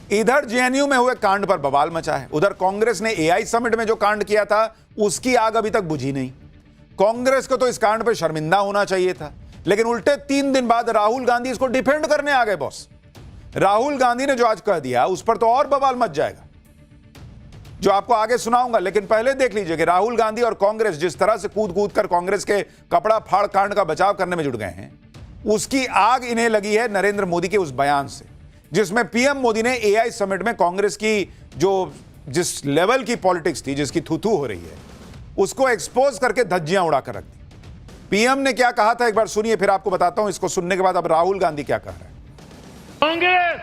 इधर जेएनयू में हुए कांड पर बवाल मचा है, उधर कांग्रेस ने एआई समिट में जो कांड किया था उसकी आग अभी तक बुझी नहीं। कांग्रेस को तो इस कांड पर शर्मिंदा होना चाहिए था, लेकिन उल्टे 3 दिन बाद राहुल गांधी इसको डिफेंड करने आ गए। बॉस, राहुल गांधी ने जो आज कह दिया उस पर तो और बवाल मच जाएगा, जो आपको आगे सुनाऊंगा। लेकिन पहले देख लीजिए कि राहुल गांधी और कांग्रेस जिस तरह से कूद कूद कर कांग्रेस के कपड़ा फाड़ कांड का बचाव करने में जुट गए हैं, उसकी आग इन्हें लगी है नरेंद्र मोदी के उस बयान से, जिसमें पीएम मोदी ने एआई समिट में कांग्रेस की जिस लेवल की पॉलिटिक्स थी, जिसकी थू हो रही है, उसको एक्सपोज करके धज्जियां उड़ाकर रख दी। पीएम ने क्या कहा था एक बार सुनिए, फिर आपको बताता हूं इसको सुनने के बाद अब राहुल गांधी क्या कह रहे हैं। कांग्रेस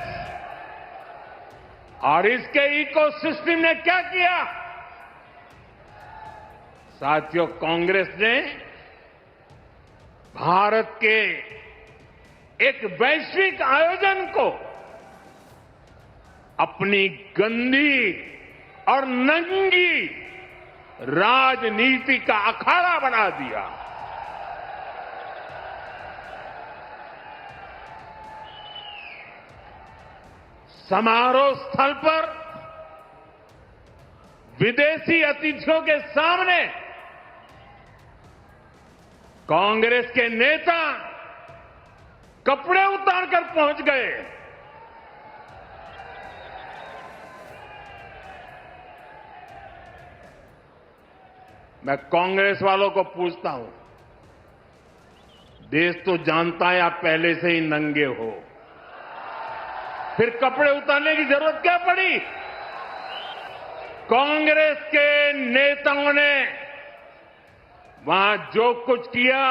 और इसके इकोसिस्टम ने क्या किया? साथियों, कांग्रेस ने भारत के एक वैश्विक आयोजन को अपनी गंदी और नंगी राजनीति का अखाड़ा बना दिया। समारोह स्थल पर विदेशी अतिथियों के सामने कांग्रेस के नेता कपड़े उतारकर पहुंच गए। मैं कांग्रेस वालों को पूछता हूं, देश तो जानता है आप पहले से ही नंगे हो, फिर कपड़े उतारने की जरूरत क्या पड़ी? कांग्रेस के नेताओं ने वहां जो कुछ किया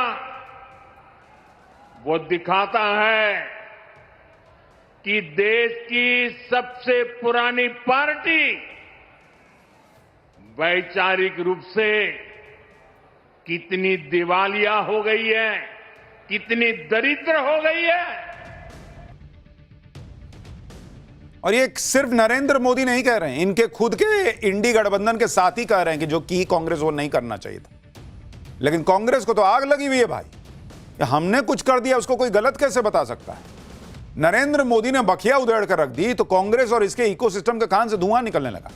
वो दिखाता है कि देश की सबसे पुरानी पार्टी वैचारिक रूप से कितनी दिवालिया हो गई है, कितनी दरिद्र हो गई है। और ये सिर्फ नरेंद्र मोदी नहीं कह रहे हैं, इनके खुद के इंडी गठबंधन के साथी कह रहे हैं कि जो की कांग्रेस वो नहीं करना चाहिए था। लेकिन कांग्रेस को तो आग लगी हुई है भाई, हमने कुछ कर दिया उसको कोई गलत कैसे बता सकता है? नरेंद्र मोदी ने बखिया उधेड़ कर रख दी तो कांग्रेस और इसके इकोसिस्टम के कान से धुआं निकलने लगा।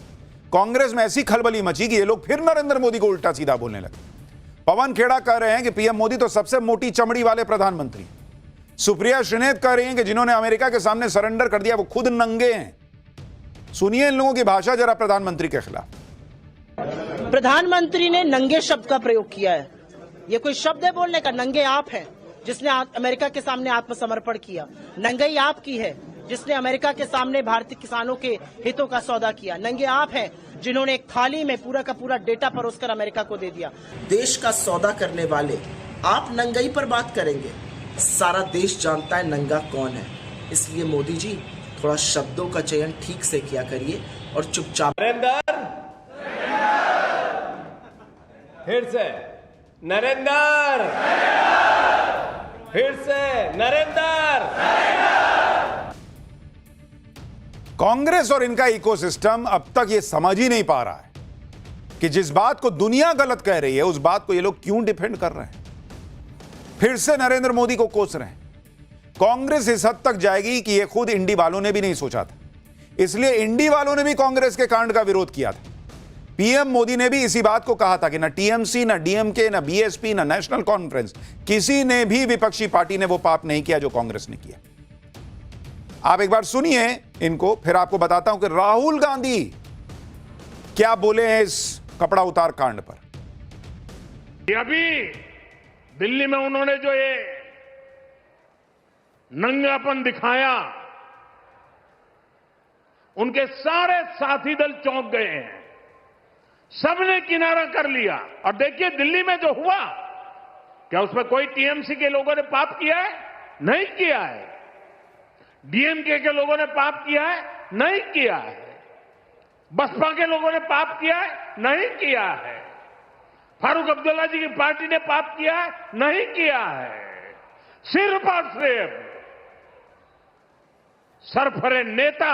कांग्रेस में ऐसी खलबली मची कि ये लोग फिर नरेंद्र मोदी को उल्टा सीधा बोलने लगे। पवन खेड़ा कह रहे हैं कि पीएम मोदी तो सबसे मोटी चमड़ी वाले प्रधानमंत्री। सुप्रिया श्रीनेत कह रही हैं कि जिन्होंने अमेरिका के सामने सरेंडर कर दिया वो खुद नंगे हैं। सुनिए इन लोगों की भाषा जरा प्रधानमंत्री के खिलाफ। प्रधानमंत्री ने नंगे शब्द का प्रयोग किया है। ये कोई शब्द है बोलने का? नंगे आप हैं जिसने अमेरिका के सामने आत्मसमर्पण किया। नंगई आपकी है जिसने अमेरिका के सामने भारतीय किसानों के हितों का सौदा किया। नंगे आप हैं जिन्होंने एक थाली में पूरा का पूरा डेटा परोसकर अमेरिका को दे दिया। देश का सौदा करने वाले आप नंगई पर बात करेंगे? सारा देश जानता है नंगा कौन है। इसलिए मोदी जी थोड़ा शब्दों का चयन ठीक से किया करिए और चुपचाप। नरेंद्र, फिर से नरेंद्र, फिर से नरेंद्र। कांग्रेस और इनका इकोसिस्टम अब तक ये समझ ही नहीं पा रहा है कि जिस बात को दुनिया गलत कह रही है उस बात को ये लोग क्यों डिफेंड कर रहे हैं। फिर से नरेंद्र मोदी को कोस रहे हैं। कांग्रेस इस हद तक जाएगी कि ये खुद इंडी वालों ने भी नहीं सोचा था, इसलिए इंडी वालों ने भी कांग्रेस के कांड का विरोध किया था। पीएम मोदी ने भी इसी बात को कहा था कि ना टीएमसी, ना डीएमके, ना बीएसपी, ना नेशनल कॉन्फ्रेंस, किसी ने भी विपक्षी पार्टी ने वो पाप नहीं किया जो कांग्रेस ने किया। आप एक बार सुनिए इनको, फिर आपको बताता हूं कि राहुल गांधी क्या बोले हैं इस कपड़ा उतार कांड पर। अभी दिल्ली में उन्होंने जो ये नंगापन दिखाया, उनके सारे साथी दल चौंक गए हैं, सबने किनारा कर लिया। और देखिए दिल्ली में जो हुआ, क्या उसमें कोई टीएमसी के लोगों ने पाप किया है? नहीं किया है। डीएमके के लोगों ने पाप किया है? नहीं किया है। बसपा के लोगों ने पाप किया है? नहीं किया है। फारूक अब्दुल्ला जी की पार्टी ने पाप किया है? नहीं किया है। सिर्फ और सिर्फ सरफरे नेता,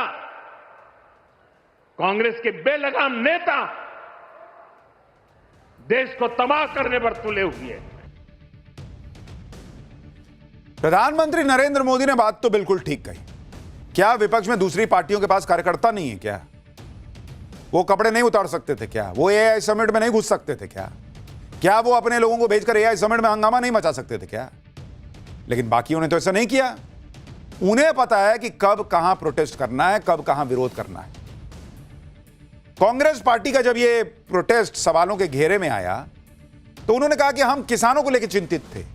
कांग्रेस के बेलगाम नेता देश को तबाह करने पर तुले हुए हैं। प्रधानमंत्री नरेंद्र मोदी ने बात तो बिल्कुल ठीक कही क्या विपक्ष में दूसरी पार्टियों के पास कार्यकर्ता नहीं है क्या? वो कपड़े नहीं उतार सकते थे क्या? वो एआई समिट में नहीं घुस सकते थे क्या? क्या वो अपने लोगों को भेजकर एआई समिट में हंगामा नहीं मचा सकते थे क्या? लेकिन बाकियों ने तो ऐसा नहीं किया। उन्हें पता है कि कब कहां प्रोटेस्ट करना है, कब कहां विरोध करना है। कांग्रेस पार्टी का जब ये प्रोटेस्ट सवालों के घेरे में आया तो उन्होंने कहा कि हम किसानों को लेकर चिंतित थे,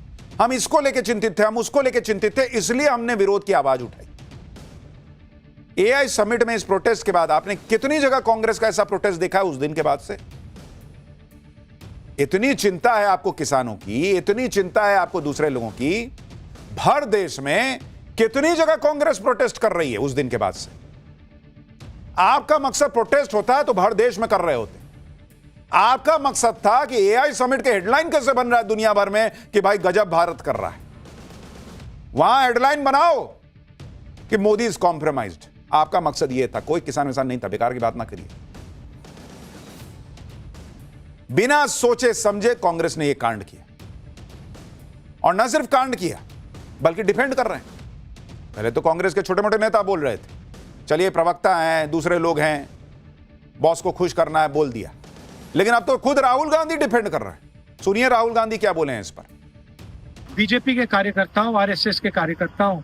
हम इसको लेकर चिंतित थे, हम उसको लेकर चिंतित थे, इसलिए हमने विरोध की आवाज उठाई। एआई समिट में इस प्रोटेस्ट के बाद आपने कितनी जगह कांग्रेस का ऐसा प्रोटेस्ट देखा है उस दिन के बाद से? इतनी चिंता है आपको किसानों की, इतनी चिंता है आपको दूसरे लोगों की, भर देश में कितनी जगह कांग्रेस प्रोटेस्ट कर रही है उस दिन के बाद से? आपका मकसद प्रोटेस्ट होता है तो भर देश में कर रहे होते। आपका मकसद था कि एआई समिट के हेडलाइन कैसे बन रहा है दुनिया भर में कि भाई गजब भारत कर रहा है। वहां हेडलाइन बनाओ कि मोदी इज कॉम्प्रोमाइज्ड। आपका मकसद यह था, कोई किसान विसान नहीं था। बेकार की बात ना करिए। बिना सोचे समझे कांग्रेस ने यह कांड किया, और न सिर्फ कांड किया बल्कि डिफेंड कर रहे हैं। पहले तो कांग्रेस के छोटे मोटे नेता बोल रहे थे, चलिए प्रवक्ता हैं, दूसरे लोग हैं, बॉस को खुश करना है, बोल दिया। लेकिन अब तो खुद राहुल गांधी डिफेंड कर रहे हैं। सुनिए राहुल गांधी क्या बोले हैं इस पर। बीजेपी के कार्यकर्ताओं, आरएसएस के कार्यकर्ताओं,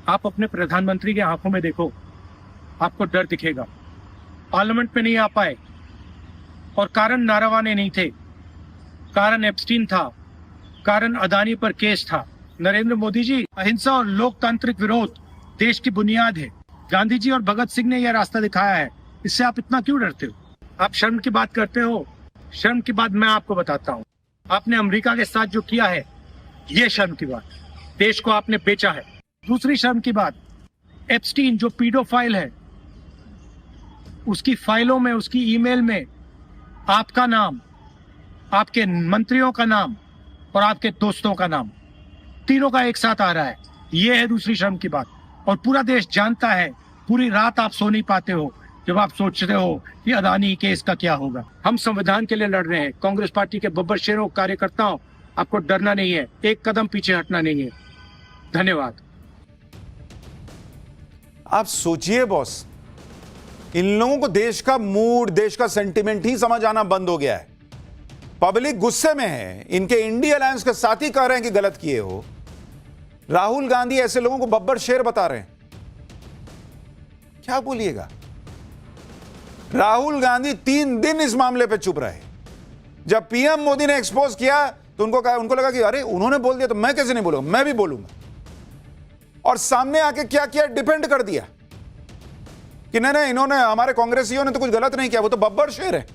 आप अपने प्रधानमंत्री की आंखों में देखो, आपको डर दिखेगा। पार्लियामेंट में नहीं आ पाए और कारण नारावाने नहीं थे, कारण एप्स्टीन था, कारण अदानी पर केस था। नरेंद्र मोदी जी, अहिंसा और लोकतांत्रिक विरोध देश की बुनियाद है। गांधी जी और भगत सिंह ने यह रास्ता दिखाया है, इससे आप इतना क्यों डरते हो? आप शर्म की बात करते हो। शर्म की बात मैं आपको बताता हूँ। आपने अमेरिका के साथ जो किया है, ये शर्म की बात। देश को आपने बेचा है। दूसरी शर्म की बात, एप्स्टीन जो पीडोफाइल है, उसकी फाइलों में, उसकी ईमेल में आपका नाम, आपके मंत्रियों का नाम और आपके दोस्तों का नाम, तीनों का एक साथ आ रहा है। ये है दूसरी शर्म की बात। और पूरा देश जानता है, पूरी रात आप सो नहीं पाते हो जब आप सोचते हो कि अदानी केस का क्या होगा। हम संविधान के लिए लड़ रहे हैं। कांग्रेस पार्टी के बब्बर शेरों, कार्यकर्ताओं, आपको डरना नहीं है, एक कदम पीछे हटना नहीं है। धन्यवाद। आप सोचिए बॉस, इन लोगों को देश का मूड, देश का सेंटिमेंट ही समझ आना बंद हो गया है। पब्लिक गुस्से में है। इनके इंडिया अलायंस के साथी कह रहे हैं कि गलत किए हो। राहुल गांधी ऐसे लोगों को बब्बर शेर बता रहे हैं। क्या बोलिएगा? राहुल गांधी 3 दिन इस मामले पे चुप रहे। जब पीएम मोदी ने एक्सपोज किया तो उनको लगा कि अरे उन्होंने बोल दिया तो मैं कैसे नहीं बोलूंगा, मैं भी बोलूंगा। और सामने आके क्या किया, डिफेंड कर दिया कि नहीं, इन्होंने, हमारे कांग्रेसियों ने तो कुछ गलत नहीं किया, वो तो बब्बर शेर है।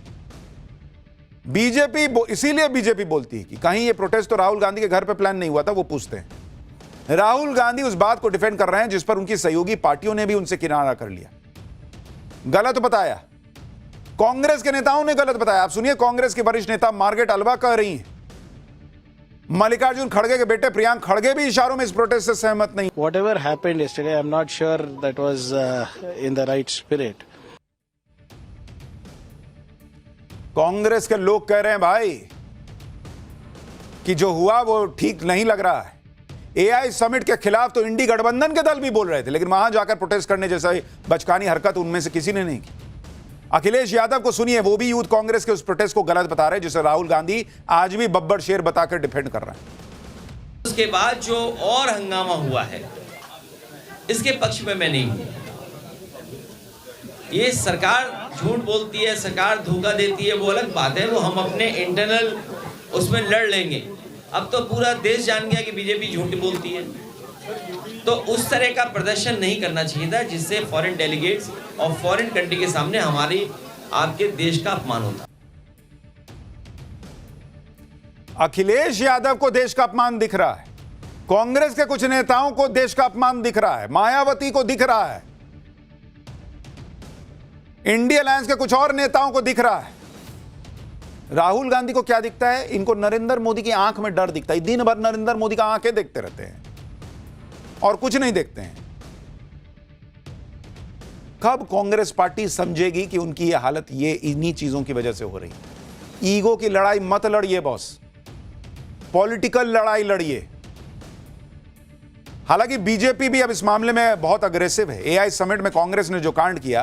बीजेपी, इसीलिए बीजेपी बोलती है कि कहीं ये प्रोटेस्ट तो राहुल गांधी के घर पे प्लान नहीं हुआ था। वो पूछते हैं। राहुल गांधी उस बात को डिफेंड कर रहे हैं जिस पर उनकी सहयोगी पार्टियों ने भी उनसे किनारा कर लिया। गलत बताया, कांग्रेस के नेताओं ने गलत बताया। आप सुनिए, कांग्रेस के वरिष्ठ नेता मार्गरेट अलवा कह रही हैं, मल्लिकार्जुन खड़गे के बेटे प्रियांक खड़गे भी इशारों में इस प्रोटेस्ट से सहमत नहीं। Whatever happened yesterday, I'm not sure that was in the right spirit. Congress के लोग कह रहे हैं भाई कि जो हुआ वो ठीक नहीं लग रहा है। एआई समिट के खिलाफ तो इंडी गठबंधन के दल भी बोल रहे थे, लेकिन वहां जाकर प्रोटेस्ट करने जैसा बचकानी हरकत उनमें से किसी ने नहीं की। अखिलेश यादव को सुनिए, वो भी यूथ कांग्रेस के उस प्रोटेस्ट को गलत बता रहे हैं जिसे राहुल गांधी आज भी बब्बर शेर बताकर डिफेंड कर रहे हैं। उसके बाद जो और हंगामा हुआ है, इसके पक्ष में मैं नहीं हूं। ये सरकार झूठ बोलती है, सरकार धोखा देती है, वो अलग बात है, वो हम अपने इंटरनल उसमें लड़ लेंगे। अब तो पूरा देश जान गया कि बीजेपी झूठ बोलती है, तो उस तरह का प्रदर्शन नहीं करना चाहिए था जिससे फॉरेन डेलीगेट्स और फॉरेन कंट्री के सामने हमारी, आपके देश का अपमान होता। अखिलेश यादव को देश का अपमान दिख रहा है, कांग्रेस के कुछ नेताओं को देश का अपमान दिख रहा है, मायावती को दिख रहा है, इंडिया अलायंस के कुछ और नेताओं को दिख रहा है। राहुल गांधी को क्या दिखता है? इनको नरेंद्र मोदी की आंख में डर दिखता है। दिन भर नरेंद्र मोदी का आंखें देखते रहते हैं और कुछ नहीं देखते हैं। कब कांग्रेस पार्टी समझेगी कि उनकी यह हालत ये इन्हीं चीजों की वजह से हो रही है? ईगो की लड़ाई मत लड़िए बॉस, पॉलिटिकल लड़ाई लड़िए। हालांकि बीजेपी भी अब इस मामले में बहुत अग्रेसिव है। एआई समिट में कांग्रेस ने जो कांड किया,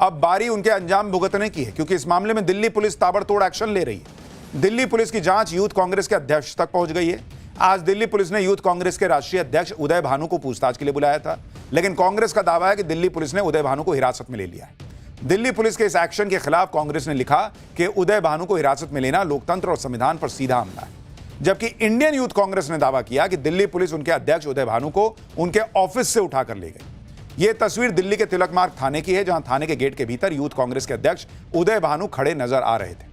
अब बारी उनके अंजाम भुगतने की है, क्योंकि इस मामले में दिल्ली पुलिस ताबड़तोड़ एक्शन ले रही है। दिल्ली पुलिस की जांच यूथ कांग्रेस के अध्यक्ष तक पहुंच गई है। आज दिल्ली पुलिस ने यूथ कांग्रेस के राष्ट्रीय अध्यक्ष उदय भानु को पूछताछ के लिए बुलाया था, लेकिन कांग्रेस का दावा है कि दिल्ली पुलिस ने उदय भानु को हिरासत में ले लिया है। दिल्ली पुलिस के इस एक्शन के खिलाफ कांग्रेस ने लिखा कि उदय भानु को हिरासत में लेना लोकतंत्र और संविधान पर सीधा हमला है। जबकि इंडियन यूथ कांग्रेस ने दावा किया कि दिल्ली पुलिस उनके अध्यक्ष उदय भानु को उनके ऑफिस से उठाकर ले गई। यह तस्वीर दिल्ली के तिलक मार्ग थाने की है, जहां थाने के गेट के भीतर यूथ कांग्रेस के अध्यक्ष उदय भानु खड़े नजर आ रहे थे।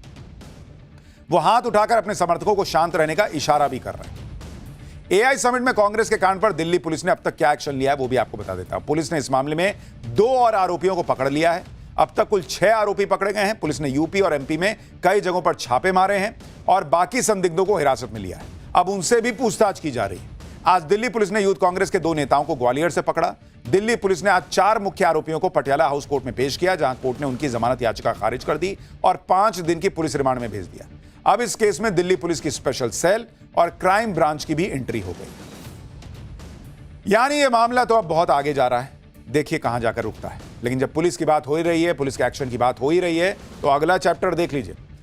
वो हाथ उठाकर अपने समर्थकों को शांत रहने का इशारा भी कर रहे हैं। एआई समिट में कांग्रेस के कांड पर दिल्ली पुलिस ने अब तक क्या एक्शन लिया है वो भी आपको बता देता हूं। पुलिस ने इस मामले में 2 और आरोपियों को पकड़ लिया है। अब तक कुल 6 आरोपी पकड़े गए हैं। पुलिस ने यूपी और एमपी में कई जगहों पर छापे मारे हैं और बाकी संदिग्धों को हिरासत में लिया है। अब उनसे भी पूछताछ की जा रही है। आज दिल्ली पुलिस ने यूथ कांग्रेस के 2 नेताओं को ग्वालियर से पकड़ा। दिल्ली पुलिस ने आज 4 मुख्य आरोपियों को पटियाला हाउस कोर्ट में पेश किया, जहां कोर्ट ने उनकी जमानत याचिका खारिज कर दी और 5 दिन की पुलिस रिमांड में भेज दिया। अब इस केस में दिल्ली पुलिस की स्पेशल सेल और क्राइम ब्रांच की भी एंट्री हो गई। यानी यह मामला तो अब बहुत आगे जा रहा है, देखिए कहां जाकर रुकता है। लेकिन जब पुलिस की बात हो ही रही है, पुलिस के एक्शन की बात हो ही रही है, तो अगला चैप्टर देख लीजिए।